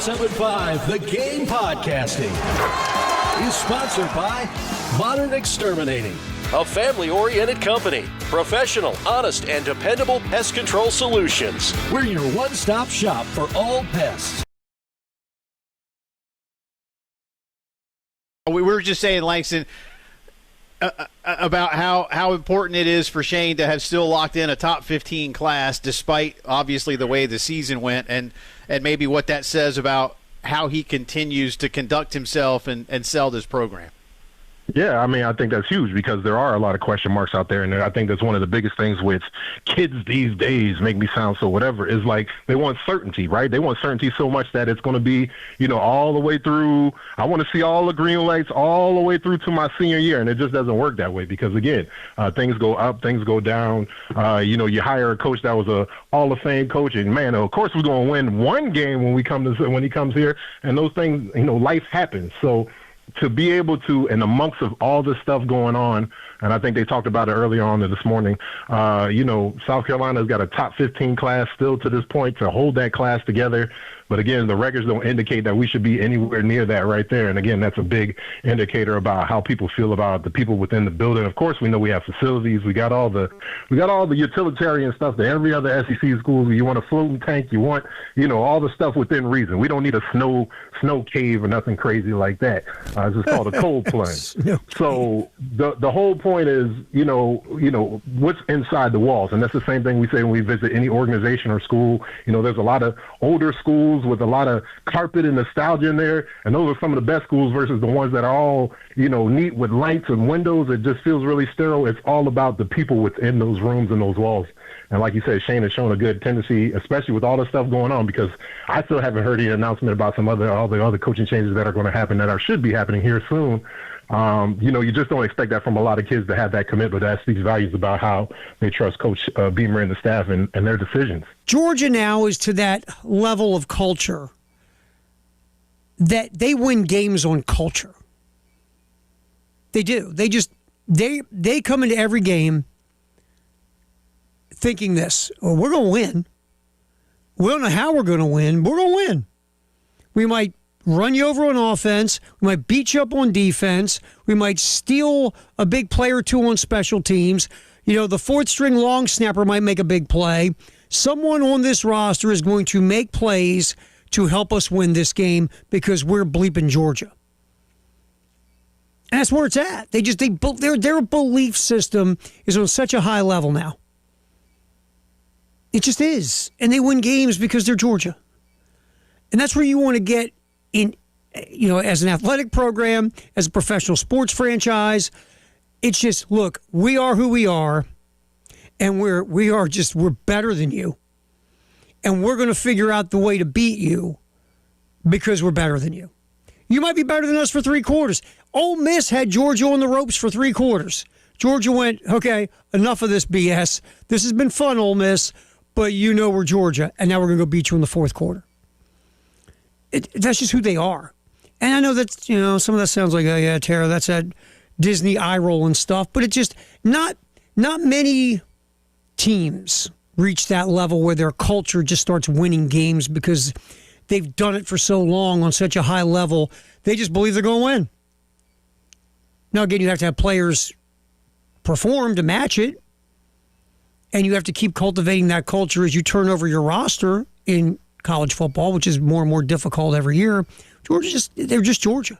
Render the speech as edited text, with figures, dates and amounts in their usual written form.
1075 The Game Podcasting is sponsored by Modern Exterminating, a family-oriented company. Professional, honest, and dependable pest control solutions. We're your one-stop shop for all pests. We were just saying, Langston, about how important it is for Shane to have still locked in a top 15 class despite obviously the way the season went, and maybe what that says about how he continues to conduct himself and sell this program. Yeah, I mean, I think that's huge because there are a lot of question marks out there, and I think that's one of the biggest things with kids these days, make me sound so whatever, is like they want certainty, right? They want certainty so much that it's going to be, all the way through. I want to see all the green lights all the way through to my senior year, and it just doesn't work that way because, again, things go up, things go down. You hire a coach that was a Hall of Fame coach, and, man, of course we're going to win one game when he comes here, and those things, life happens. So to be able to, in amongst of all this stuff going on, and I think they talked about it earlier on this morning, South Carolina's got a top 15 class still to this point to hold that class together. But again, the records don't indicate that we should be anywhere near that right there. And again, that's a big indicator about how people feel about the people within the building. Of course, we know we have facilities. We got all the utilitarian stuff that every other SEC school. You want a floating tank. You want, all the stuff within reason. We don't need a snow cave or nothing crazy like that. It's just called a cold plunge. So the whole point is, what's inside the walls. And that's the same thing we say when we visit any organization or school. There's a lot of older schools with a lot of carpet and nostalgia in there, and those are some of the best schools versus the ones that are all, neat with lights and windows. It just feels really sterile. It's all about the people within those rooms and those walls. And like you said, Shane has shown a good tendency, especially with all the stuff going on, because I still haven't heard any announcement about all the other coaching changes that are going to happen that should be happening here soon. You just don't expect that from a lot of kids to have that commitment. That speaks values about how they trust Coach Beamer and the staff and their decisions. Georgia now is to that level of culture that they win games on culture. They do. They come into every game thinking this, we're going to win. We don't know how we're going to win. We're going to win. We might run you over on offense. We might beat you up on defense. We might steal a big play or two on special teams. The fourth-string long snapper might make a big play. Someone on this roster is going to make plays to help us win this game because we're bleeping Georgia. And that's where it's at. Their belief system is on such a high level now. It just is. And they win games because they're Georgia. And that's where you want to get in, as an athletic program, as a professional sports franchise. It's just, look, we are who we are, and we're better than you. And we're going to figure out the way to beat you because we're better than you. You might be better than us for 3 quarters. Ole Miss had Georgia on the ropes for 3 quarters. Georgia went, okay, enough of this BS. This has been fun, Ole Miss, but we're Georgia, and now we're going to go beat you in the 4th quarter. That's just who they are. And I know that, some of that sounds like, oh, yeah, Tara, that's that Disney eye roll and stuff, but it just, not many teams reach that level where their culture just starts winning games because they've done it for so long on such a high level. They just believe they're going to win. Now, again, you have to have players perform to match it, and you have to keep cultivating that culture as you turn over your roster in college football, which is more and more difficult every year. They're just Georgia.